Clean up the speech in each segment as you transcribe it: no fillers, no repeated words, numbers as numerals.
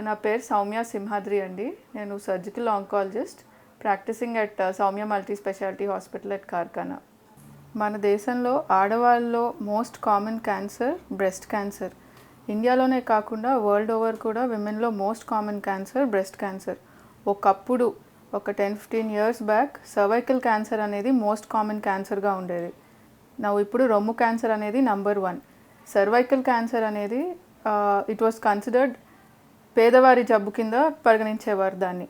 నా పేరు సౌమ్య సింహాద్రి అండి. నేను surgical oncologist practising at Soumya multi speciality hospital at Karkhana. మన దేశంలో ఆడవాళ్ళలో most common cancer breast cancer. ఇండియాలోనే కాకుండా వరల్డ్ ఓవర్ కూడా విమెన్లో most common cancer breast cancer. ఒకప్పుడు ఒక 10-15 years బ్యాక్ సర్వైకల్ క్యాన్సర్ అనేది మోస్ట్ కామన్ క్యాన్సర్గా ఉండేది. ఇప్పుడు రొమ్ము క్యాన్సర్ అనేది నంబర్ 1. సర్వైకల్ క్యాన్సర్ అనేది ఇట్ వాస్ కన్సిడర్డ్ పేదవారి జబ్బు కింద పరిగణించేవారు దాన్ని.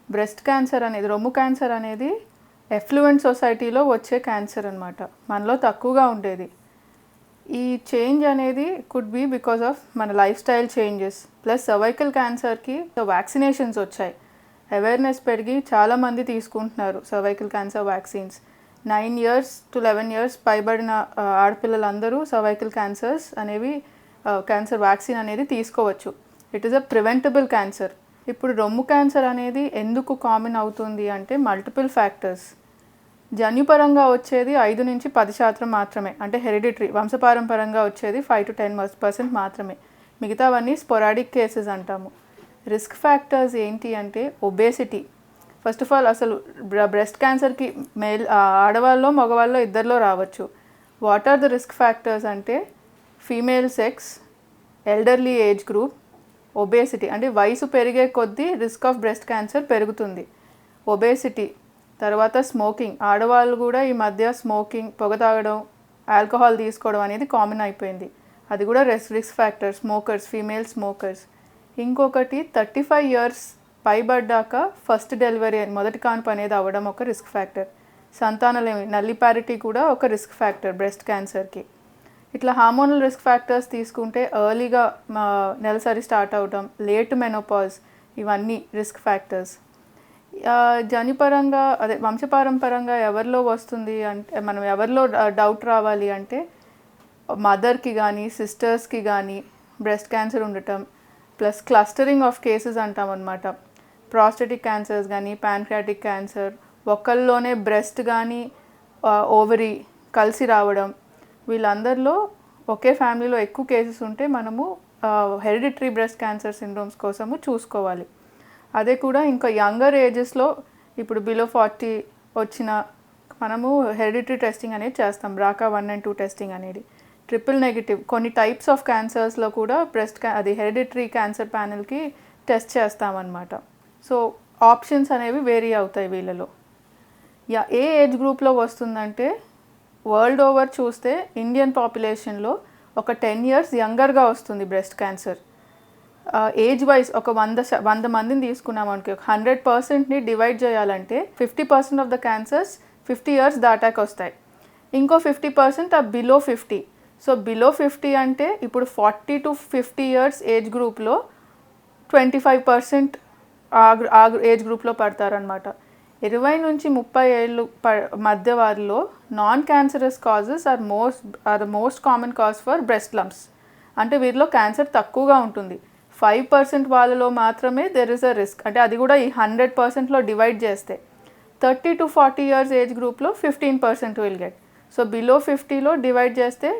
బ్రెస్ట్ క్యాన్సర్ అనేది, రొమ్ము క్యాన్సర్ అనేది ఎఫ్లూయెంట్ సొసైటీలో వచ్చే క్యాన్సర్ అనమాట. మనలో తక్కువగా ఉండేది. ఈ చేంజ్ అనేది కుడ్ బి బికాజ్ ఆఫ్ మన life style changes. Plus cervical క్యాన్సర్కి వ్యాక్సినేషన్స్ వచ్చాయి. అవేర్నెస్ పెరిగి చాలామంది తీసుకుంటున్నారు cervical cancer vaccines. 9 years to 11 years పైబడిన ఆడపిల్లలందరూ సర్వైకల్ క్యాన్సర్స్ అనేవి క్యాన్సర్ వ్యాక్సిన్ అనేది తీసుకోవచ్చు. It is a preventable cancer. ఇప్పుడు రొమ్ము క్యాన్సర్ అనేది ఎందుకు కామన్ అవుతుంది అంటే మల్టిపుల్ ఫ్యాక్టర్స్. జన్యుపరంగా వచ్చేది 5-10% మాత్రమే, అంటే హెరిడిటరీ వంశపారంపరంగా వచ్చేది 5-10% మాత్రమే. మిగతావన్నీ స్పొరాడిక్ కేసెస్ అంటాము. రిస్క్ ఫ్యాక్టర్స్ ఏంటి అంటే ఒబేసిటీ. ఫస్ట్ ఆఫ్ ఆల్ అసలు బ్రెస్ట్ క్యాన్సర్కి ఆడవాళ్ళలో మగవాళ్ళలో ఇద్దరిలో రావచ్చు. What are the risk factors అంటే female sex, elderly age group, obesity అంటే వయసు పెరిగే కొద్దీ రిస్క్ ఆఫ్ బ్రెస్ట్ క్యాన్సర్ పెరుగుతుంది. ఒబేసిటీ తర్వాత స్మోకింగ్. ఆడవాళ్ళు కూడా ఈ మధ్య స్మోకింగ్, పొగ తాగడం, ఆల్కహాల్ తీసుకోవడం అనేది కామన్ అయిపోయింది. అది కూడా risk factor. Smokers, female smokers. ఇంకొకటి 35 years పైబడ్డాక ఫస్ట్ డెలివరీ మొదటి కాన్పు అనేది అవ్వడం ఒక రిస్క్ ఫ్యాక్టర్. సంతానలేమి, నల్లిపారిటీ కూడా ఒక రిస్క్ ఫ్యాక్టర్ బ్రెస్ట్ క్యాన్సర్కి. ఇట్లా హార్మోనల్ రిస్క్ ఫ్యాక్టర్స్ తీసుకుంటే ఎర్లీగా నెలసరి స్టార్ట్ అవడం, లేట్ మెనోపాజ్, ఇవన్నీ రిస్క్ ఫ్యాక్టర్స్. జన్యుపరంగా అదే వంశపారంపరంగా ఎవరిలో వస్తుంది అంటే మనం ఎవరిలో డౌట్ రావాలి అంటే మదర్కి కానీ సిస్టర్స్కి కానీ బ్రెస్ట్ క్యాన్సర్ ఉండటం, ప్లస్ క్లస్టరింగ్ ఆఫ్ కేసెస్ అంటాం అనమాట. ప్రాస్టేటిక్ క్యాన్సర్స్ కానీ ప్యాన్క్రియాటిక్ క్యాన్సర్, ఒక్కళ్ళలోనే బ్రెస్ట్ కానీ ఓవరీ కలిసి రావడం, వీళ్ళందరిలో ఒకే ఫ్యామిలీలో ఎక్కువ కేసెస్ ఉంటే మనము హెరిడిటరీ బ్రెస్ట్ క్యాన్సర్ సిండ్రోమ్స్ కోసము చూసుకోవాలి. అదే కూడా ఇంకా యంగర్ ఏజెస్లో ఇప్పుడు బిలో 40 వచ్చిన మనము హెరిడిటరీ టెస్టింగ్ అనేది చేస్తాం. BRCA 1 and 2 టెస్టింగ్ అనేది. ట్రిపుల్ నెగిటివ్ కొన్ని టైప్స్ ఆఫ్ క్యాన్సర్స్లో కూడా అది హెరిడిటరీ క్యాన్సర్ ప్యానెల్కి టెస్ట్ చేస్తామన్నమాట. సో ఆప్షన్స్ అనేవి వేరీ అవుతాయి వీళ్ళలో. ఏ ఏజ్ గ్రూప్లో వస్తుందంటే వరల్డ్ ఓవర్ చూస్తే ఇండియన్ పాపులేషన్లో ఒక 10 years యంగర్గా వస్తుంది బ్రెస్ట్ క్యాన్సర్. ఏజ్ వైజ్ ఒక 100 మందిని తీసుకున్నాం అనుకో, 100%ని డివైడ్ చేయాలంటే 50% ఆఫ్ ద క్యాన్సర్స్ 50 years దాటాక వస్తాయి. ఇంకో 50% బిలో 50. సో బిలో 50 అంటే ఇప్పుడు 40 to 50 years ఏజ్ గ్రూప్లో 25% ఆ ఏజ్ గ్రూప్లో పడతారనమాట. 20 నుంచి 30 ఏళ్ళు మధ్య వారిలో non cancerous causes are the most common cause for breast lumps. అంటే వీరిలో క్యాన్సర్ తక్కువగా ఉంటుంది. 5% వాళ్ళలో మాత్రమే దెర్ ఇస్ అ రిస్క్. అంటే అది కూడా ఈ 100%లో డివైడ్ చేస్తే 30 to 40 years ఏజ్ గ్రూప్లో 15% విల్ గెట్. సో బిలో 50లో డివైడ్ చేస్తే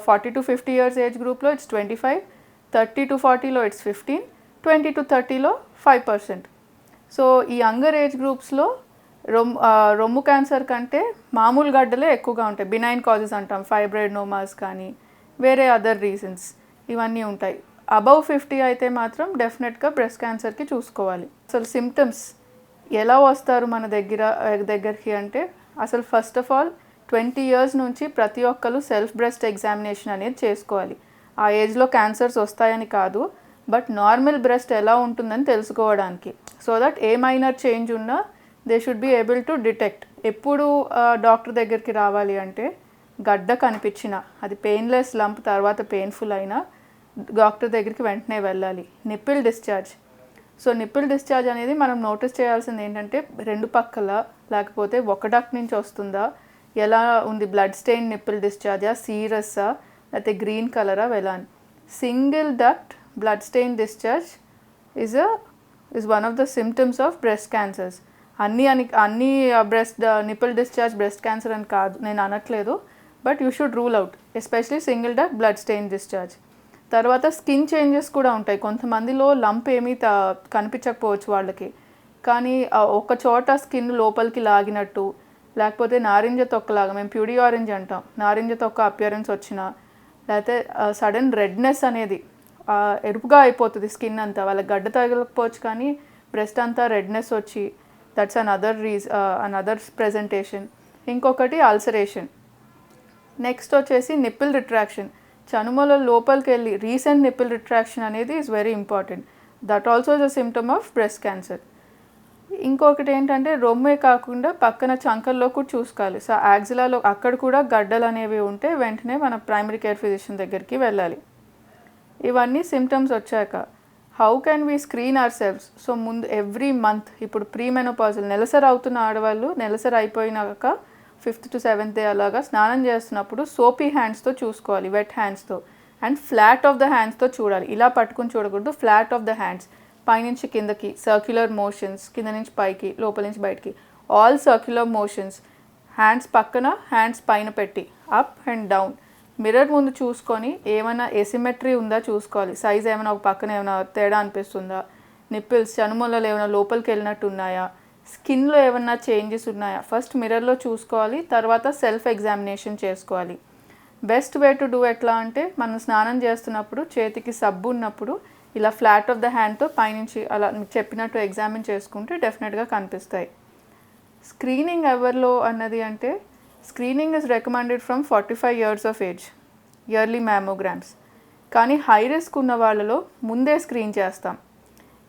40 to 50 years ఏజ్ గ్రూప్లో ఇట్స్ 25, 30 to 40లో ఇట్స్ 15, 20 to 30లో 5%. సో ఈ యంగర్ ఏజ్ గ్రూప్స్లో రొమ్ము క్యాన్సర్ కంటే మామూలు గడ్డలే ఎక్కువగా ఉంటాయి. బినైన్ కాజెస్ అంటాం, ఫైబ్రాయిడ్ నోమాస్ కానీ వేరే అదర్ రీజన్స్ ఇవన్నీ ఉంటాయి. అబవ్ 50 అయితే మాత్రం డెఫినెట్గా బ్రెస్ట్ క్యాన్సర్కి చూసుకోవాలి. అసలు సిమ్టమ్స్ ఎలా వస్తారు మన దగ్గరికి అంటే అసలు ఫస్ట్ ఆఫ్ ఆల్ 20 years నుంచి ప్రతి ఒక్కరు సెల్ఫ్ బ్రెస్ట్ ఎగ్జామినేషన్ అనేది చేసుకోవాలి. ఆ ఏజ్లో క్యాన్సర్స్ వస్తాయని కాదు, బట్ నార్మల్ బ్రెస్ట్ ఎలా ఉంటుందని తెలుసుకోవడానికి. So that a minor change ఉన్నా they should be able to detect. ఎప్పుడు డాక్టర్ దగ్గరికి రావాలి అంటే గడ్డ కనిపించిన, అది పెయిన్లెస్ లంప్ తర్వాత పెయిన్ఫుల్ అయినా డాక్టర్ దగ్గరికి వెంటనే వెళ్ళాలి. Nipple discharge. So nipple discharge అనేది మనం నోటీస్ చేయాల్సింది ఏంటంటే 2 పక్కల లేకపోతే ఒక డక్ట్ నుంచి వస్తుందా, ఎలా ఉంది, బ్లడ్ స్టెయిన్ నిప్పిల్ డిశ్చార్జా, సీరస్సా, లేకపోతే గ్రీన్ కలరా, వెలాన్. Single duct blood stain discharge is one of the symptoms of breast cancers. అన్ని breast nipple discharge breast cancer అని కాదు, నేను అనట్లేదు, but you should rule out especially single duct blood stain discharge. తర్వాత స్కిన్ చేంజెస్ కూడా ఉంటాయి. కొంతమందిలో lump ఏమీ కనిపించకపోవచ్చు వాళ్ళకి, కానీ ఒక చోట స్కిన్ లోపలికి లాగినట్టు, లేకపోతే నారింజ తొక్కలాగా, మేము ప్యూరీ ఆరెంజ్ అంటాం, నారింజ తొక్క అపియరెన్స్ వచ్చినా, లేకపోతే సడన్ రెడ్నెస్ అనేది ఎరుపుగా అయిపోతుంది స్కిన్ అంతా. వాళ్ళకి గడ్డ తగలకపోవచ్చు కానీ బ్రెస్ట్ అంతా రెడ్నెస్ వచ్చి, దట్స్ అనదర్ ప్రెజెంటేషన్. ఇంకొకటి అల్సరేషన్. నెక్స్ట్ వచ్చేసి నిప్పిల్ రిట్రాక్షన్. చనుమల లోపలికి వెళ్ళి రీసెంట్ నిప్పిల్ రిట్రాక్షన్ అనేది is very important. That also is a symptom of breast cancer. ఇంకొకటి ఏంటంటే రొమ్మే కాకుండా పక్కన చంకల్లో కూడా చూసుకోవాలి. సో యాక్సిలాలో అక్కడ కూడా గడ్డలు అనేవి ఉంటే వెంటనే మన ప్రైమరీ కేర్ ఫిజిషియన్ దగ్గరికి వెళ్ళాలి. ఇవన్నీ సిమ్టమ్స్ వచ్చాక how can we screen our selfs? So ముందు ఎవ్రీ మంత్, ఇప్పుడు ప్రీ మెనోపాజల్ నెలసరి అవుతున్న ఆడవాళ్ళు నెలసరి అయిపోయినాక 5th to 7th డే అలాగా స్నానం చేస్తున్నప్పుడు సోపీ హ్యాండ్స్తో చూసుకోవాలి, వెట్ హ్యాండ్స్తో. అండ్ ఫ్లాట్ ఆఫ్ ద హ్యాండ్స్తో చూడాలి, ఇలా పట్టుకుని చూడకూడదు, ఫ్లాట్ ఆఫ్ ద హ్యాండ్స్, పైనుంచి కిందకి సర్క్యులర్ మోషన్స్, కింద నుంచి పైకి, లోపల నుంచి బయటికి, ఆల్ సర్క్యులర్ మోషన్స్. హ్యాండ్స్ పక్కన, హ్యాండ్స్ పైన పెట్టి అప్ అండ్ డౌన్. మిర్రర్ ముందు చూసుకొని ఏమైనా ఎసిమెట్రీ ఉందా చూసుకోవాలి, సైజ్ ఏమైనా ఒక పక్కన ఏమైనా తేడా అనిపిస్తుందా, నిప్పిల్స్ చనుమలలో ఏమైనా లోపలికి వెళ్ళినట్టు ఉన్నాయా, స్కిన్లో ఏమైనా చేంజెస్ ఉన్నాయా, ఫస్ట్ మిర్రర్లో చూసుకోవాలి, తర్వాత సెల్ఫ్ ఎగ్జామినేషన్ చేసుకోవాలి. బెస్ట్ వే టు డూ ఎట్లా అంటే, మనం స్నానం చేస్తున్నప్పుడు చేతికి సబ్బు ఉన్నప్పుడు ఇలా ఫ్లాట్ ఆఫ్ ద హ్యాండ్తో పైనుంచి అలా చెప్పినట్టు ఎగ్జామిన్ చేసుకుంటే డెఫినెట్గా కనిపిస్తాయి. స్క్రీనింగ్ ఎవరిలో అన్నది అంటే, screening is recommended from 45 years of age, yearly mammograms. కానీ హై రిస్క్ ఉన్న వాళ్ళలో ముందే స్క్రీన్ చేస్తాం,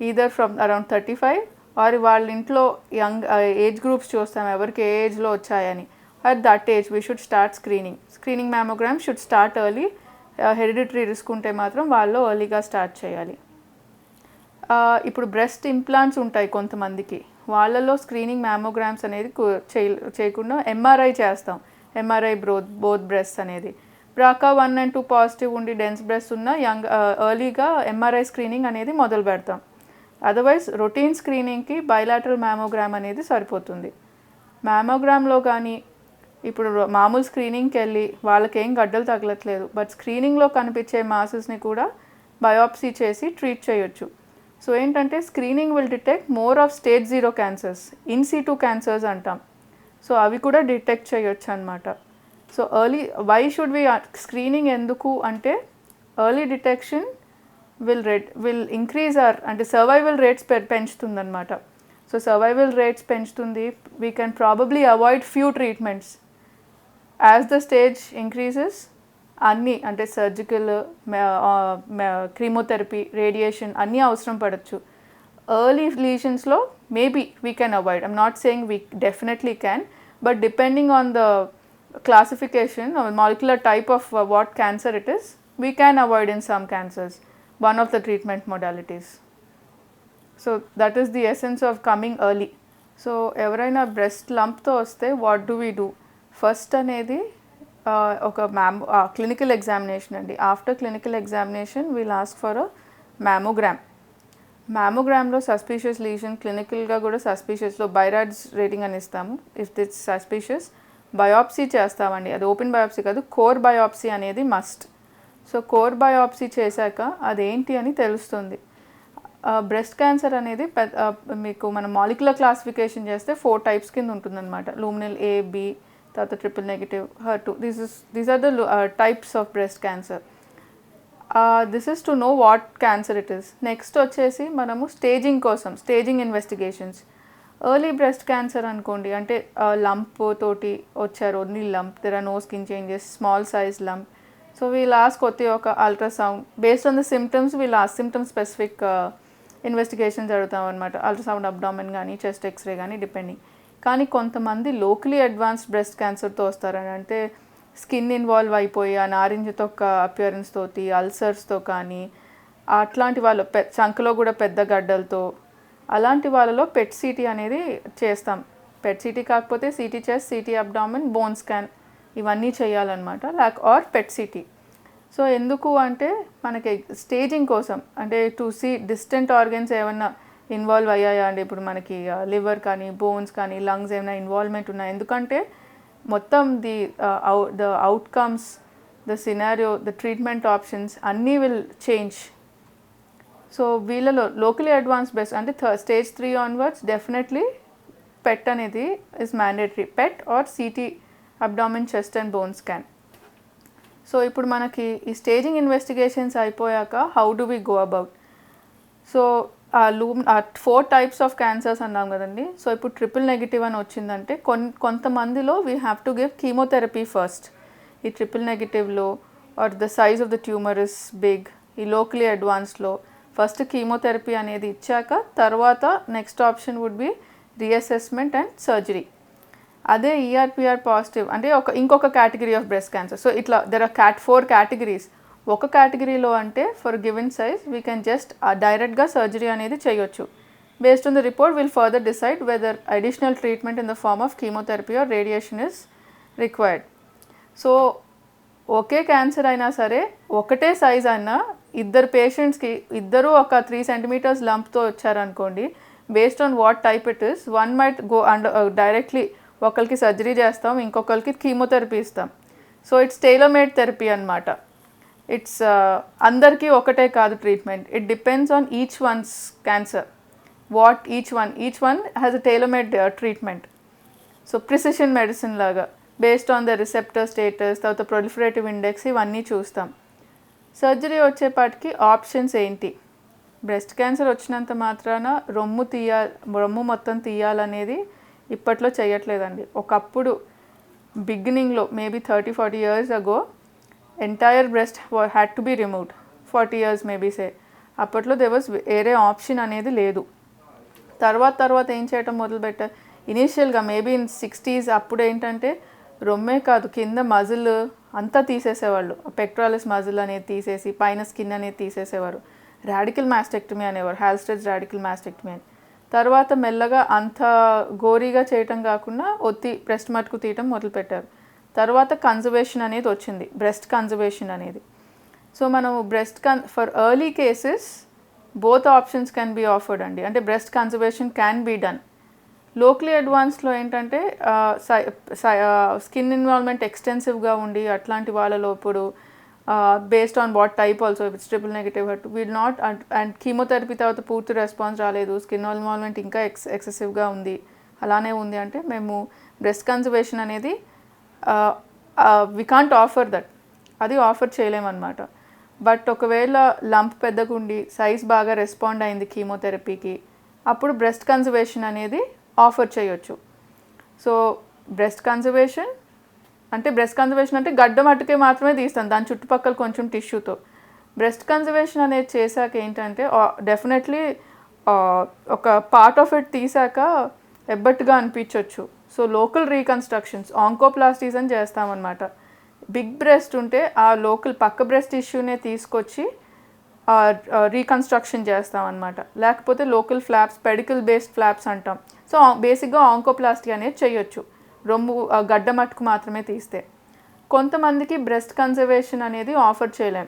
ఈదర్ ఫ్రమ్ అరౌండ్ 35 ఆర్ వాళ్ళ ఇంట్లో యంగ్ ఏజ్ గ్రూప్స్ చూస్తాం ఎవరికి ఏ ఏజ్లో వచ్చాయని. At that age we should start screening. Screening mammogram should start early. Hereditary risk ఉంటే మాత్రం వాళ్ళు ఎర్లీగా స్టార్ట్ చేయాలి. ఇప్పుడు బ్రెస్ట్ ఇంప్లాంట్స్ ఉంటాయి కొంతమందికి, వాళ్ళలో స్క్రీనింగ్ మ్యామోగ్రామ్స్ అనేది చేయకుండా ఎంఆర్ఐ చేస్తాం. ఎంఆర్ఐ బోత్ బ్రెస్ట్ అనేది బ్రాకా 1 and 2 పాజిటివ్ ఉండి డెన్స్ బ్రెస్ట్ ఉన్న ఎర్లీగా ఎంఆర్ఐ స్క్రీనింగ్ అనేది మొదలు పెడతాం. అదర్వైజ్ రొటీన్ స్క్రీనింగ్కి బైలాటరల్ మ్యామోగ్రామ్ అనేది సరిపోతుంది. మ్యామోగ్రామ్లో కానీ ఇప్పుడు మామూలు స్క్రీనింగ్కి వెళ్ళి వాళ్ళకేం గడ్డలు తగలట్లేదు, బట్ స్క్రీనింగ్లో కనిపించే మాసెస్ని కూడా బయాప్సీ చేసి ట్రీట్ చేయొచ్చు. సో ఏంటంటే screening will detect more of stage 0 cancers, in situ cancers అంటాం. సో అవి కూడా డిటెక్ట్ చేయొచ్చు అనమాట. So early why should we screening ఎందుకు అంటే, ఎర్లీ డిటెక్షన్ విల్ ఇంక్రీజ్ అంటే సర్వైవల్ రేట్స్ పెంచుతుంది అనమాట. సో సర్వైవల్ రేట్స్ పెంచుతుంది. We can probably avoid few treatments. As the stage increases అన్నీ అంటే సర్జికల్, క్రీమోథెరపీ, రేడియేషన్ అన్నీ అవసరం పడవచ్చు. ఎర్లీ లీషన్స్లో maybe we can avoid. I'm not saying we definitely can, but depending on the classification or molecular type of what cancer it is, we can avoid in some cancers, one of the treatment modalities. So that is the essence of coming early. So ఎవరైనా breast లంప్తో వస్తే what do we do? First అనేది ఒక clinical examination అండి. After clinical examination we'll ask for a mammogram. మ్యామోగ్రామ్లో suspicious lesion, క్లినికల్గా కూడా సస్పీషియస్లో బైరాడ్స్ రేటింగ్ అని ఇస్తాము. ఇఫ్ దిట్స్ సస్పీషియస్ బయాప్సీ చేస్తామండి. అది ఓపెన్ బయాప్సీ కాదు, కోర్ బయాప్సీ అనేది మస్ట్. సో కోర్ బయాప్సీ చేశాక అదేంటి అని తెలుస్తుంది. బ్రెస్ట్ క్యాన్సర్ అనేది మీకు మనం మాలిక్యులర్ క్లాసిఫికేషన్ చేస్తే 4 types కింద ఉంటుందన్నమాట. లూమినల్ A, B, తర్వాత triple negative, HER2. These are the types of breast cancer. This is to know what cancer it is. Next వచ్చేసి మనము స్టేజింగ్ కోసం staging investigations. Early breast cancer అనుకోండి, అంటే lump తోటి వచ్చారు, only lump, there are no skin changes, small size lump. So we'll ask ఒక ultrasound based on the symptoms. We'll ask symptom specific investigations జరుగుతాం అనమాట. అల్ట్రాసౌండ్ అబ్డామిన్ కానీ chest x ray కానీ depending. కానీ కొంతమంది లోకలీ అడ్వాన్స్డ్ బ్రెస్ట్ క్యాన్సర్తో వస్తారని, అంటే స్కిన్ ఇన్వాల్వ్ అయిపోయి ఆ నారింజ తొక్క అపియరెన్స్ తోటి, అల్సర్స్తో కానీ, అట్లాంటి వాళ్ళు చంకలో కూడా పెద్ద గడ్డలతో, అలాంటి వాళ్ళలో పెట్ సిటీ అనేది చేస్తాం. పెట్ సిటీ కాకపోతే city chest, city abdomen, bone scan ఇవన్నీ చేయాలన్నమాట, ఆర్ పెట్ సిటీ. సో ఎందుకు అంటే మనకి స్టేజింగ్ కోసం, అంటే టు సీ డిస్టెంట్ ఆర్గన్స్ ఏమన్నా ఇన్వాల్వ్ అయ్యాయా అండి. ఇప్పుడు మనకి లివర్ కానీ, బోన్స్ కానీ, లంగ్స్ ఏమైనా ఇన్వాల్వ్మెంట్ ఉన్నాయి. ఎందుకంటే మొత్తం the outcomes, the scenario, the treatment options అన్నీ will change. సో వీళ్ళలో locally advanced breast అంటే stage 3 onwards definitely PET అనేది is mandatory, PET or CT abdomen chest and bone scan. So ఇప్పుడు మనకి ఈ స్టేజింగ్ ఇన్వెస్టిగేషన్స్ అయిపోయాక how do we go about. So ఆ 4 types of cancers అన్నాం కదండి. సో ఇప్పుడు ట్రిపుల్ నెగిటివ్ అని వచ్చిందంటే కొంతమందిలో we have to give chemotherapy first. ఈ ట్రిపుల్ నెగిటివ్లో or the size of the tumour is big, ఈ లోకలీ అడ్వాన్స్లో ఫస్ట్ కీమోథెరపీ అనేది ఇచ్చాక తర్వాత next option would be reassessment and surgery. అదే ఈఆర్పిఆర్ పాజిటివ్ అంటే ఇంకొక category of breast cancer. So ఇట్లా దెర్ ఆర్ 4 కేటగిరీస్. ఒక కేటగిరీలో అంటే for given size we can just డైరెక్ట్గా సర్జరీ అనేది చేయొచ్చు. Based on the report will further decide whether additional treatment in the form of chemotherapy or radiation is required. So ఒకే cancer అయినా సరే ఒకటే సైజ్ అయినా ఇద్దరు పేషెంట్స్కి ఇద్దరు ఒక 3 centimeters లంప్తో వచ్చారనుకోండి, based on what type it is one might go and directly ఒకరికి సర్జరీ చేస్తాం, ఇంకొకరికి కీమోథెరపీ ఇస్తాం. సో ఇట్స్ టైలర్-మేడ్ థెరపీ అనమాట. ఇట్స్ అందరికీ ఒకటే కాదు treatment. It depends on each one's cancer what each one has a tailor made treatment. So precision medicine లాగా based on the receptor status, తర్వాత ప్రొలిఫరేటివ్ ఇండెక్స్ ఇవన్నీ చూస్తాం. సర్జరీ ఆప్షన్స్ ఏంటి? Breast cancer వచ్చినంత మాత్రాన రొమ్ము మొత్తం తీయాలనేది ఇప్పట్లో చేయట్లేదండి. ఒకప్పుడు బిగినింగ్లో maybe 30-40 years ago entire breast had to be removed. 40 years maybe say. అప్పట్లో దే వాజ్ వేరే ఆప్షన్ అనేది లేదు. తర్వాత ఏం చేయటం మొదలుపెట్టారు, ఇనీషియల్గా మేబీ ఇన్ 60s అప్పుడు ఏంటంటే రొమ్మే కాదు కింద మజిల్ అంతా తీసేసేవాళ్ళు. పెక్ట్రాలిస్ మజిల్ అనేది తీసేసి పైన స్కిన్ అనేది తీసేసేవారు. రాడికల్ మాస్టెక్టమీ అనేవారు, హాల్స్టెడ్స్ రాడికల్ మాస్టెక్టమీ అని. తర్వాత మెల్లగా అంత గోరీగా చేయటం కాకుండా బ్రెస్ట్ మటుకు తీయటం మొదలుపెట్టారు. తర్వాత కన్జర్వేషన్ అనేది వచ్చింది, బ్రెస్ట్ కన్జర్వేషన్ అనేది. సో మనం for early cases both options can be offered అండి. అంటే breast conservation can be done. Locally అడ్వాన్స్లో ఏంటంటే స్కిన్ ఇన్వాల్వ్మెంట్ ఎక్స్టెన్సివ్గా ఉండి అట్లాంటి వాళ్ళలో ఇప్పుడు based on what type also it's triple negative will not and chemotherapy తర్వాత పూర్తి రెస్పాన్స్ రాలేదు, స్కిన్ ఇన్వాల్వ్మెంట్ ఇంకా ఎక్సెసివ్గా ఉంది, అలానే ఉంది అంటే మేము బ్రెస్ట్ కన్జర్వేషన్ అనేది వి కాంట్ ఆఫర్ దట్, అది ఆఫర్ చేయలేమన్నమాట. బట్ ఒకవేళ లంప్ పెద్దగుండి సైజ్ బాగా రెస్పాండ్ అయింది కీమోథెరపీకి, అప్పుడు బ్రెస్ట్ కన్జర్వేషన్ అనేది ఆఫర్ చేయొచ్చు. సో బ్రెస్ట్ కన్జర్వేషన్ అంటే గడ్డ మట్టుకే మాత్రమే తీస్తాం, దాని చుట్టుపక్కల కొంచెం టిష్యూతో. బ్రెస్ట్ కన్జర్వేషన్ అనేది చేశాక ఏంటంటే డెఫినెట్లీ ఒక పార్ట్ ఆఫ్ ఇట్ తీసాక ఎబ్బట్టుగా అనిపించవచ్చు. సో లోకల్ రీకన్స్ట్రక్షన్స్ ఆంకోప్లాస్టీస్ అని చేస్తామన్నమాట. బిగ్ బ్రెస్ట్ ఉంటే ఆ లోకల్ పక్క బ్రెస్ట్ టిష్యూనే తీసుకొచ్చి రీకన్స్ట్రక్షన్ చేస్తామన్నమాట. లేకపోతే లోకల్ ఫ్లాప్స్, పెడికల్ బేస్డ్ ఫ్లాప్స్ అంటాం. సో బేసిక్గా ఆంకోప్లాస్టీ అనేది చేయొచ్చు రొమ్ము గడ్డ మట్టుకు మాత్రమే తీస్తే. కొంతమందికి బ్రెస్ట్ కన్జర్వేషన్ అనేది ఆఫర్ చేయలేం,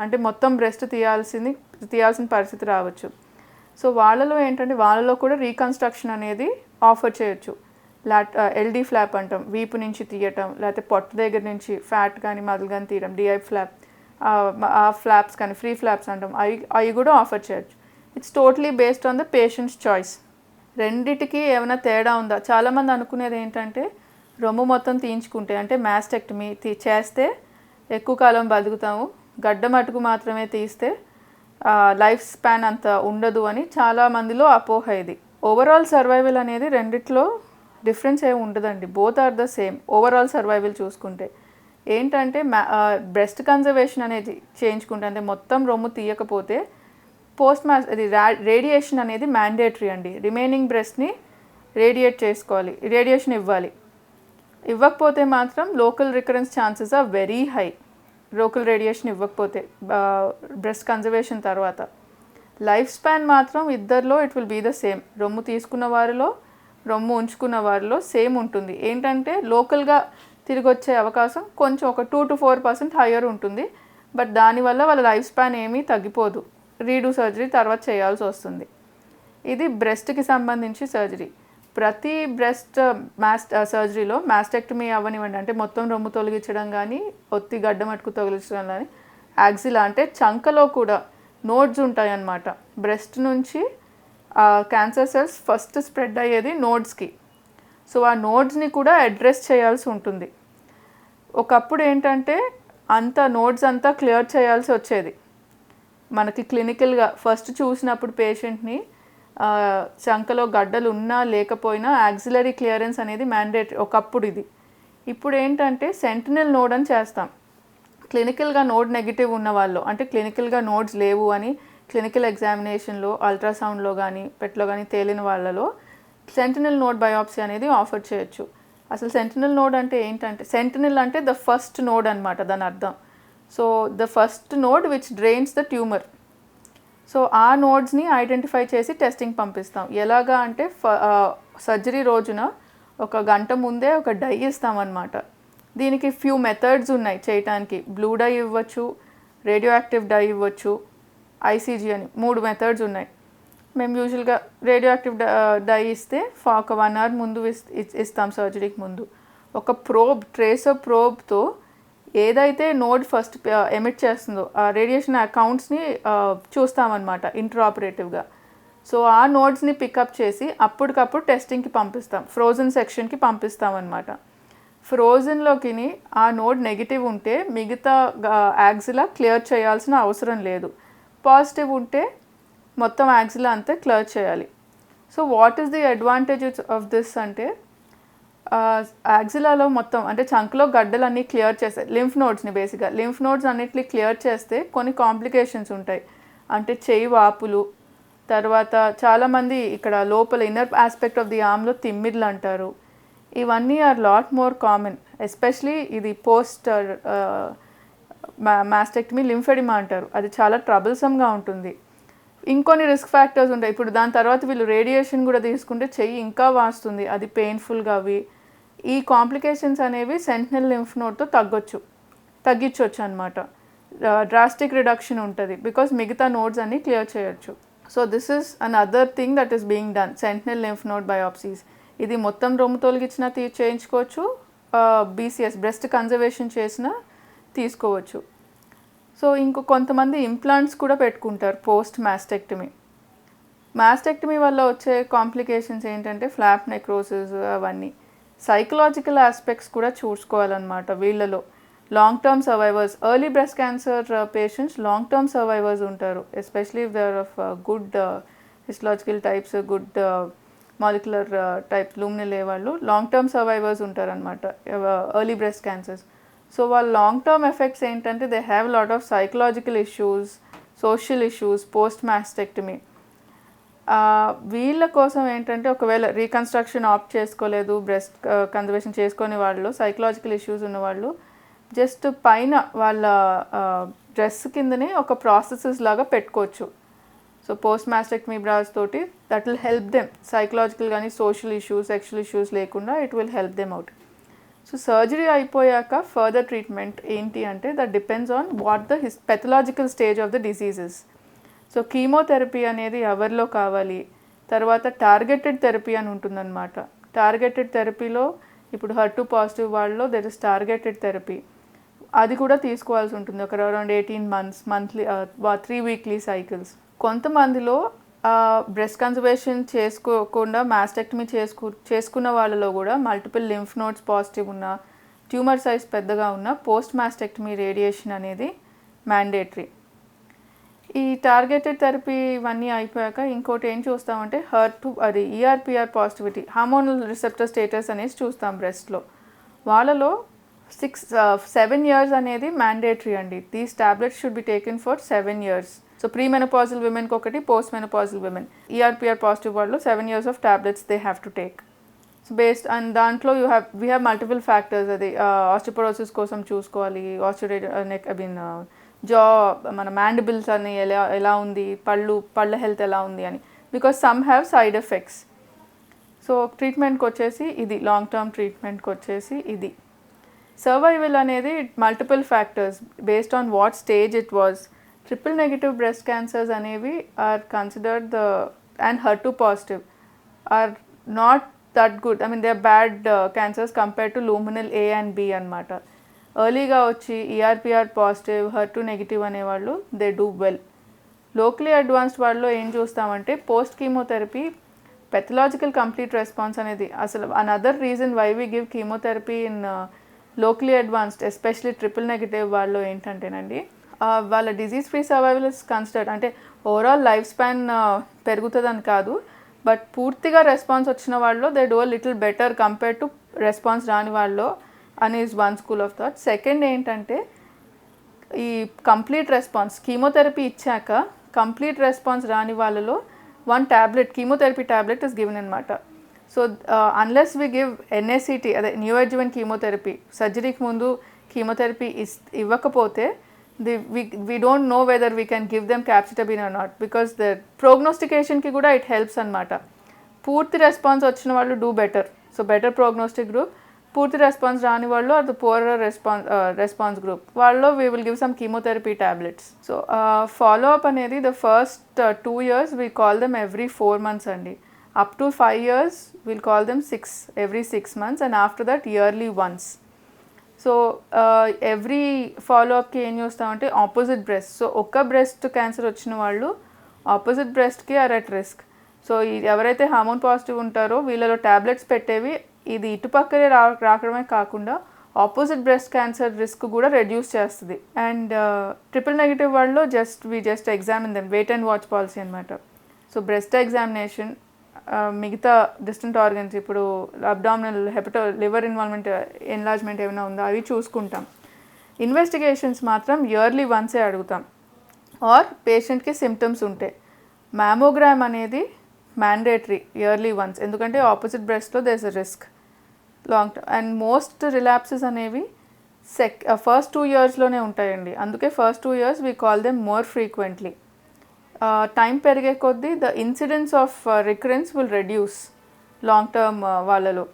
అంటే మొత్తం బ్రెస్ట్ తీయాల్సిన పరిస్థితి రావచ్చు. సో వాళ్ళలో కూడా రీకన్స్ట్రక్షన్ అనేది ఆఫర్ చేయొచ్చు. ఎల్డీ ఫ్లాప్ అంటాం, వీపు నుంచి తీయటం, లేకపోతే పొట్ట దగ్గర నుంచి ఫ్యాట్ కానీ మజిల్ కానీ తీయడం, డిఐ ఫ్లాప్, ఆ ఫ్లాప్స్ కానీ ఫ్రీ ఫ్లాప్స్ అంటాం, అవి కూడా ఆఫర్ చేయొచ్చు. It's totally based on the patients choice. రెండిటికి ఏమైనా తేడా ఉందా? చాలామంది అనుకునేది ఏంటంటే రొమ్ము మొత్తం తీయించుకుంటే అంటే మాస్టెక్టమీ చేస్తే ఎక్కువ కాలం బతుకుతాము, గడ్డ మటుకు మాత్రమే తీస్తే లైఫ్ స్పాన్ అంత ఉండదు అని చాలామందిలో అపోహ ఇది. ఓవరాల్ సర్వైవల్ అనేది రెండిట్లో డిఫరెన్స్ ఏమి ఉండదండి, both are the same. Overall survival చూసుకుంటే ఏంటంటే బ్రెస్ట్ కన్జర్వేషన్ అనేది చేయించుకుంటే అంటే మొత్తం రొమ్ము తీయకపోతే రేడియేషన్ అనేది మ్యాండేటరీ అండి. రిమైనింగ్ బ్రెస్ట్ని రేడియేషన్ ఇవ్వాలి. ఇవ్వకపోతే మాత్రం local recurrence chances are very high. Local radiation ఇవ్వకపోతే బ్రెస్ట్ కన్జర్వేషన్ తర్వాత లైఫ్ స్పాన్ మాత్రం ఇద్దరిలో it will be the same. రొమ్ము తీసుకున్న వారిలో రొమ్ము ఉంచుకున్న వారిలో సేమ్ ఉంటుంది. ఏంటంటే లోకల్గా తిరిగి వచ్చే అవకాశం కొంచెం ఒక 2-4% హయ్యర్ ఉంటుంది. బట్ దానివల్ల వాళ్ళ లైఫ్ స్పాన్ ఏమీ తగ్గిపోదు, రీడూ సర్జరీ తర్వాత చేయాల్సి వస్తుంది. ఇది బ్రెస్ట్కి సంబంధించి సర్జరీ. ప్రతి బ్రెస్ట్ సర్జరీలో మాస్టెక్టమీ అవ్వనివ్వండి, అంటే మొత్తం రొమ్ము తొలగించడం కానీ ఒత్తి గడ్డ మట్టుకు తొలగించడం కానీ, యాక్సిలా అంటే చంకలో కూడా నోడ్స్ ఉంటాయి అన్నమాట. బ్రెస్ట్ నుంచి క్యాన్సర్ సెల్స్ ఫస్ట్ స్ప్రెడ్ అయ్యేది నోడ్స్కి. సో ఆ నోడ్స్ని కూడా అడ్రస్ చేయాల్సి ఉంటుంది. ఒకప్పుడు ఏంటంటే అంత నోడ్స్ అంతా క్లియర్ చేయాల్సి వచ్చేది మనకి క్లినికల్గా. ఫస్ట్ చూసినప్పుడు పేషెంట్ని చంకలో గడ్డలు ఉన్నా లేకపోయినా యాక్సిలరీ క్లియరెన్స్ అనేది మ్యాండేటరీ ఒకప్పుడు. ఇది ఇప్పుడు ఏంటంటే సెంటినల్ నోడ్ అని చేస్తాం. క్లినికల్గా నోడ్ నెగిటివ్ ఉన్న వాళ్ళు, అంటే క్లినికల్గా నోడ్స్ లేవు అని క్లినికల్ ఎగ్జామినేషన్లో అల్ట్రాసౌండ్లో కానీ పెట్లో కానీ తేలిన వాళ్ళలో సెంటినల్ నోడ్ బయాప్సీ అనేది ఆఫర్ చేయొచ్చు. అసలు సెంటినల్ నోడ్ అంటే ఏంటంటే, సెంటినల్ అంటే ద ఫస్ట్ నోడ్ అనమాట దాని అర్థం. So the first node which drains the tumour. So ఆ నోడ్స్ని ఐడెంటిఫై చేసి టెస్టింగ్ పంపిస్తాం. ఎలాగా అంటే సర్జరీ రోజున ఒక గంట ముందే ఒక డై ఇస్తామన్నమాట. దీనికి ఫ్యూ మెథడ్స్ ఉన్నాయి చేయటానికి. బ్లూ డై ఇవ్వచ్చు, రేడియో యాక్టివ్ డై ఇవ్వచ్చు, ఐసీజీ అని 3 మెథడ్స్ ఉన్నాయి. మేము యూజువల్గా రేడియో యాక్టివ్ డై ఇస్తే ఒక 1 hour ముందు ఇస్తాం సర్జరీకి ముందు. ఒక ప్రోబ్, ట్రేసర్ ప్రోబ్తో ఏదైతే నోడ్ ఫస్ట్ ఎమిట్ చేస్తుందో ఆ రేడియేషన్ అకౌంట్స్ని చూస్తామన్నమాట ఇంట్రాపరేటివ్గా. సో ఆ నోడ్స్ని పికప్ చేసి అప్పటికప్పుడు టెస్టింగ్కి పంపిస్తాం, ఫ్రోజన్ సెక్షన్కి పంపిస్తామన్నమాట. ఫ్రోజన్లోకి ఆ నోడ్ నెగిటివ్ ఉంటే మిగతా యాక్సిలా క్లియర్ చేయాల్సిన అవసరం లేదు. పాజిటివ్ ఉంటే మొత్తం యాక్సిలా అంతా క్లియర్ చేయాలి. So what is the advantages of this అంటే, యాక్సిలాలో మొత్తం అంటే చంకలో గడ్డలన్నీ క్లియర్ చేస్తాయి. లింఫ్ నోడ్స్ని బేసిక్గా లింఫ్ నోడ్స్ అన్నిటిని క్లియర్ చేస్తే కొన్ని కాంప్లికేషన్స్ ఉంటాయి. అంటే చెయ్యి వాపులు, తర్వాత చాలామంది ఇక్కడ లోపల ఇన్నర్ ఆస్పెక్ట్ ఆఫ్ ది ఆర్మ్లో తిమ్మిర్లు అంటారు. ఇవన్నీ are lot more common, especially ఇది పోస్ట్ మాస్టెక్టమీ లింఫెడిమా అంటారు. అది చాలా ట్రబుల్సమ్గా ఉంటుంది. ఇంకొన్ని రిస్క్ ఫ్యాక్టర్స్ ఉంటాయి. ఇప్పుడు దాని తర్వాత వీళ్ళు రేడియేషన్ కూడా తీసుకుంటే చెయ్యి ఇంకా వాస్తుంది, అది పెయిన్ఫుల్గా. అవి ఈ కాంప్లికేషన్స్ అనేవి సెంటినల్ లింఫ్ నోడ్తో తగ్గించవచ్చు అనమాట. డ్రాస్టిక్ రిడక్షన్ ఉంటుంది బికాస్ మిగతా నోడ్స్ అన్నీ క్లియర్ చేయొచ్చు. So this is another thing that is being done, sentinel lymph node biopsies. ఇది మొత్తం రొమ్ము తొలగించినా చేయించుకోవచ్చు, బీసీఎస్ బ్రెస్ట్ కన్జర్వేషన్ చేసినా తీసుకోవచ్చు. సో కొంతమంది ఇంప్లాంట్స్ కూడా పెట్టుకుంటారు పోస్ట్ మాస్టెక్టమీ. మాస్టెక్టమీ వల్ల వచ్చే కాంప్లికేషన్స్ ఏంటంటే ఫ్లాప్ నెక్రోసిస్, అవన్నీ. సైకలాజికల్ ఆస్పెక్ట్స్ కూడా చూసుకోవాలన్నమాట వీళ్ళలో. Long term survivors, early breast cancer patients long term survivors ఉంటారు, especially if they are of good histological types, good molecular type luminal వాళ్ళు లాంగ్ టర్మ్ సర్వైవర్స్ ఉంటారనమాట ఎర్లీ బ్రెస్ట్ క్యాన్సర్స్. సో వాళ్ళ long term effects ఏంటంటే they have lot of psychological issues, social issues post mastectomy. వీళ్ళ కోసం ఏంటంటే ఒకవేళ reconstruction opt చేసుకోలేదు, breast conservation చేసుకునే వాళ్ళు, సైకలాజికల్ ఇష్యూస్ ఉన్నవాళ్ళు జస్ట్ పైన వాళ్ళ డ్రెస్ కిందనే ఒక ప్రాసెసెస్ లాగా పెట్టుకోవచ్చు. సో పోస్ట్ మాస్టెక్టమీ బ్రాస్ తోటి that will help them psychological కానీ సోషల్ ఇష్యూస్, సెక్షువల్ ఇష్యూస్ లేకుండా it will help them out. So surgery అయిపోయాక ఫర్దర్ ట్రీట్మెంట్ ఏంటి అంటే that depends on what the pathological stage of the diseases. So chemotherapy అనేది ఎవరిలో కావాలి, తర్వాత టార్గెటెడ్ థెరపీ అని ఉంటుందన్నమాట. టార్గెటెడ్ థెరపీలో ఇప్పుడు HER2 పాజిటివ్ వాళ్ళలో దెర్ ఇస్ టార్గెటెడ్ థెరపీ, అది కూడా తీసుకోవాల్సి ఉంటుంది. ఒక around 18 months, monthly 3 weekly cycles. కొంతమందిలో బ్రెస్ట్ కన్జర్వేషన్ చేసుకోకుండా మాస్టెక్టమీ చేసుకున్న వాళ్ళలో కూడా మల్టిపుల్ లింఫ్ నోడ్స్ పాజిటివ్ ఉన్న, ట్యూమర్ సైజ్ పెద్దగా ఉన్న పోస్ట్ మాస్టెక్టమీ రేడియేషన్ అనేది మ్యాండేటరీ. ఈ టార్గెటెడ్ థెరపీ ఇవన్నీ అయిపోయాక ఇంకోటి ఏం చూస్తామంటే HER2 అది ERPR positivity, hormonal receptor status అనేది చూస్తాం బ్రెస్ట్లో. వాళ్ళలో 7 years అనేది మ్యాండేటరీ అండి. These tablets should be taken for 7 years. So pre menopausal విమెన్కి ఒకటి, post menopausal women. ERPR positive వాళ్ళు 7 years of tablets they have to take. So based and దాంట్లో వీ హ్యావ్ మల్టిపుల్ ఫ్యాక్టర్స్. అది osteoporosis కోసం చూసుకోవాలి, జా మన మ్యాండిబుల్స్ అని ఎలా ఉంది, పళ్ళ హెల్త్ ఎలా ఉంది అని, because some have side effects. So ట్రీట్మెంట్కి వచ్చేసి ఇది, లాంగ్ టర్మ్ ట్రీట్మెంట్కి వచ్చేసి ఇది. సర్వైవల్ అనేది multiple factors based on what stage it was. Triple negative breast cancers అనేవి are considered and HER2 positive are not that good. I mean, they are bad cancers compared to luminal A and B అనమాట. ఎర్లీగా వచ్చి ERPR positive HER2 negative అనేవాళ్ళు they do well. Locally advanced వాళ్ళలో ఏం చూస్తామంటే post chemotherapy pathological complete response అనేది అసలు another reason why we give chemotherapy in locally advanced especially triple negative వాళ్ళు ఏంటంటేనండి వాళ్ళ disease free survival is considered. అంటే ఓవరాల్ లైఫ్ స్పాన్ పెరుగుతుందని కాదు, బట్ పూర్తిగా రెస్పాన్స్ వచ్చిన వాళ్ళు they do little better compare to response రాని వాళ్ళు అని is one school of thought. Second ఏంటంటే ఈ కంప్లీట్ రెస్పాన్స్ కీమోథెరపీ ఇచ్చాక కంప్లీట్ రెస్పాన్స్ రాని వాళ్ళలో one tablet chemotherapy tablet is given అనమాట. సో అన్లెస్ వి గివ్ ఎన్ఏసిటీ అదే న్యూ అడ్జువెంట్ కీమోథెరపీ సర్జరీకి ముందు కీమోథెరపీ ఇవ్వకపోతే we don't know whether we can give them capecitabine or not, because the prognostication ki kuda it helps anamata. పూర్తి response వచ్చిన వాళ్ళు do better, so better prognostic group. పూర్తి response రాని వాళ్ళు are the poorer response group వాళ్ళు we will give some chemotherapy tablets. So follow up అనేది the first 2 years we call them every 4 months అండి. Up to 5 years we'll call them every 6 months and after that yearly once. So every ఫాలోఅప్కి ఏం చూస్తామంటే opposite breast, so ఒక్క breast cancer వచ్చిన వాళ్ళు opposite బ్రెస్ట్కి are at risk. So ఎవరైతే hormone positive ఉంటారో వీళ్ళలో ట్యాబ్లెట్స్ పెట్టేవి ఇది ఇటుపక్కనే రావడమే కాకుండా ఆపోజిట్ బ్రెస్ట్ క్యాన్సర్ రిస్క్ కూడా రెడ్యూస్ చేస్తుంది. అండ్ ట్రిపుల్ నెగిటివ్ వాళ్ళలో just examine them, wait and watch policy అనమాట. సో బ్రెస్ట్ ఎగ్జామినేషన్, మిగతా డిస్టెంట్ ఆర్గన్స్ ఇప్పుడు అబ్డామినల్ లివర్ ఇన్వాల్వ్మెంట్ ఎన్లార్జ్మెంట్ ఏమైనా ఉందో అవి చూసుకుంటాం. ఇన్వెస్టిగేషన్స్ మాత్రం ఇయర్లీ వన్సే అడుగుతాం ఆర్ పేషెంట్కి సిమ్టమ్స్ ఉంటే. మ్యామోగ్రామ్ అనేది మ్యాండేటరీ ఇయర్లీ వన్స్, ఎందుకంటే ఆపోజిట్ బ్రెస్ట్లో there is a risk long term. And most relapses అనేవి ఫస్ట్ 2 yearsలోనే ఉంటాయండి. అందుకే first 2 years we call them more frequently. Time పెరిగే కొద్దీ the incidence of recurrence will reduce long term వాళ్ళలో.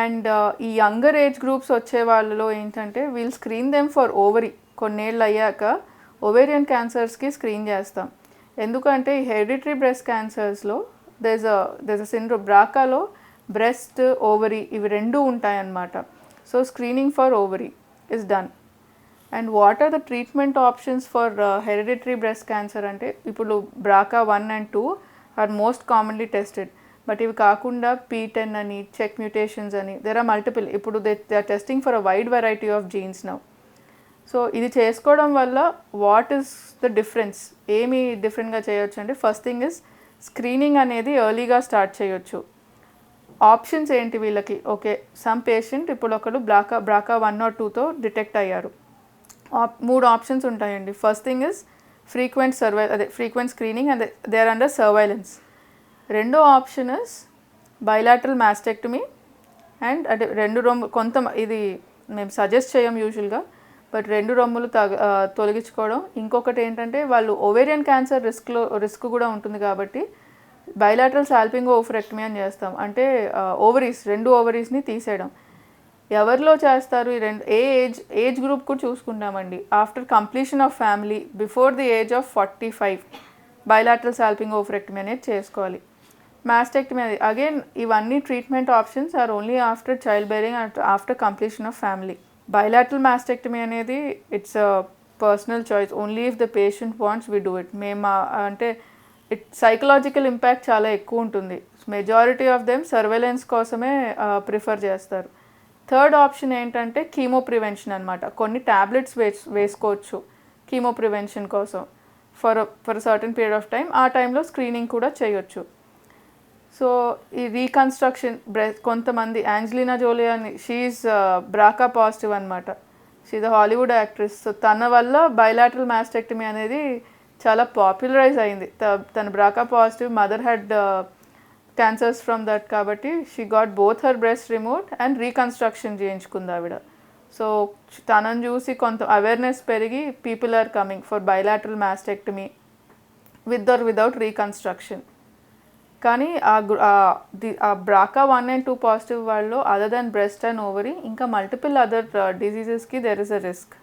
అండ్ ఈ యంగర్ ఏజ్ గ్రూప్స్ వచ్చే వాళ్ళలో ఏంటంటే we'll screen them for ovary. కొన్నేళ్ళు అయ్యాక ఓవేరియన్ క్యాన్సర్స్కి స్క్రీన్ చేస్తాం, ఎందుకంటే ఈ హెరిడిటరీ బ్రెస్ట్ క్యాన్సర్స్లో there's a syndrome, బ్రాకాలో బ్రెస్ట్ ఓవరీ ఇవి రెండూ ఉంటాయన్నమాట. So screening for ovary is done. And what are the treatment options for hereditary breast cancer అంటే ఇప్పుడు BRCA 1 and 2 are most commonly tested. But ఇవి కాకుండా P10 అని, చెక్ మ్యూటేషన్స్ అని, దెర్ ఆర్ మల్టిపుల్. ఇప్పుడు they are testing for a wide variety of genes now. So ఇది చేసుకోవడం వల్ల వాట్ ఈస్ ద డిఫరెన్స్, ఏమి డిఫరెంట్గా చేయొచ్చు అంటే ఫస్ట్ థింగ్ ఇస్ స్క్రీనింగ్ అనేది ఎర్లీగా స్టార్ట్ చేయొచ్చు. ఆప్షన్స్ ఏంటి వీళ్ళకి, ఓకే సమ్ పేషెంట్ ఇప్పుడు ఒకరు బ్రాకా 1 or 2తో డిటెక్ట్ అయ్యారు. 3 ఆప్షన్స్ ఉంటాయండి. First thing is frequent screening and they are under surveillance. రెండో option is bilateral mastectomy and అంటే 2 రొమ్ము ఇది మేము సజెస్ట్ చేయం యూజువల్గా, బట్ 2 రొమ్ములు తొలగించుకోవడం. ఇంకొకటి ఏంటంటే వాళ్ళు ఓవేరియన్ క్యాన్సర్ రిస్క్ కూడా ఉంటుంది కాబట్టి బైలాటరల్ సాల్పింగో ఓవరెక్టమీ అని చేస్తాం, అంటే ఓవరీస్ 2 ఓవరీస్ని తీసేయడం. ఎవరిలో చేస్తారు ఈ రెండు, ఏజ్ గ్రూప్ కూడా చూసుకుంటామండి. After completion of family before the age of 45 bilateral salpingo ovariectomy అనేది చేసుకోవాలి. మాస్టెక్టమీ అది అగైన్ ఇవన్నీ treatment options are only after child bearing and after completion of family. Bilateral mastectomy అనేది it's a personal choice, only if the patient wants we do it. మేము అంటే psychological impact చాలా ఎక్కువ ఉంటుంది. మెజారిటీ ఆఫ్ దెమ్ సర్వేలెన్స్ కోసమే prefer చేస్తారు. Third option ఏంటంటే chemo prevention అనమాట. కొన్ని ట్యాబ్లెట్స్ వేసుకోవచ్చు కీమో ప్రివెన్షన్ కోసం for certain period of time. ఆ టైంలో స్క్రీనింగ్ కూడా చేయొచ్చు. సో ఈ రీకన్స్ట్రక్షన్ కొంతమంది యాంజెలినా జోలీ అని షీఈస్ బ్రాకా పాజిటివ్ అనమాట, she is the Hollywood actress. So తన వల్ల బైలాటరల్ మాస్టెక్టమీ అనేది చాలా పాపులరైజ్ అయింది. తన BRCA positive, mother had cancers from that కాబట్టి she got both her breast removed and reconstruction చేయించుకుంది ఆవిడ. సో తనను చూసి కొంత అవేర్నెస్ పెరిగి people are coming for bilateral mastectomy with or without reconstruction. కానీ ఆ బ్రాకా 1 and 2 పాజిటివ్ వాళ్ళు other than breast and ovary ఇంకా మల్టిపుల్ అదర్ డిజీజెస్కి there is a risk,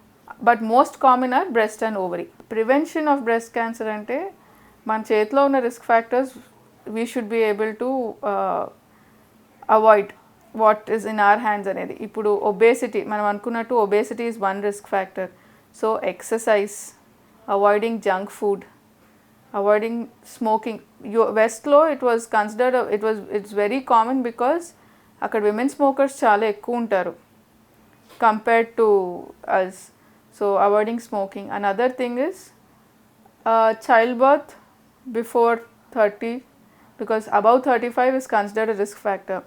but most common are breast and ovary. Prevention of breast cancer అంటే మన చేతిలో ఉన్న risk factors we should be able to avoid what is in our hands అనేది. ఇప్పుడు obesity మనం అనుకున్నట్టు obesity is one risk factor. So exercise, avoiding junk food, avoiding smoking. వెస్ట్లో it was considered it's very common because అక్కడ women smokers చాలా ఎక్కువ ఉంటారు compared to us. So avoiding smoking. Another thing is child birth before 30 because above 35 is considered a risk factor.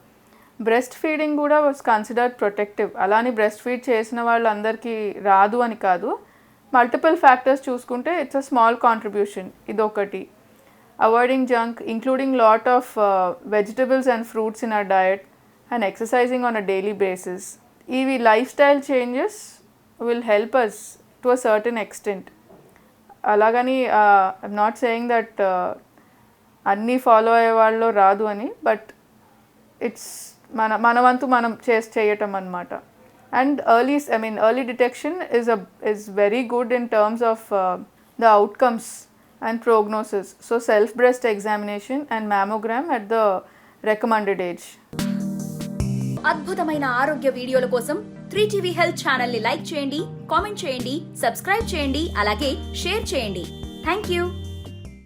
Breastfeeding కూడా was considered protective. అలాని breast feed చేసిన వాళ్ళందరికీ రాదు అని కాదు, మల్టిపుల్ ఫ్యాక్టర్స్ చూసుకుంటే ఇట్స్ అ స్మాల్ కాంట్రిబ్యూషన్. ఇదొకటి. Avoiding junk, including lot of vegetables and fruits in our diet and exercising on a daily basis. ఇవి lifestyle changes will help us to a certain extent. అలాగని I'm not saying that అన్నీ follow అయ్యే వాళ్ళు రాదు అని, but it's మన వంతు మనం చేయటం అన్నమాట. And early detection is very good in terms of the outcomes and prognosis. So self breast examination and mammogram at the recommended age. అద్భుతమైన ఆరోగ్య వీడియోల కోసం 3TV హెల్త్ ఛానల్ ని లైక్ చేయండి, కామెంట్ చేయండి, సబ్స్క్రైబ్ చేయండి, అలాగే షేర్ చేయండి. Thank you.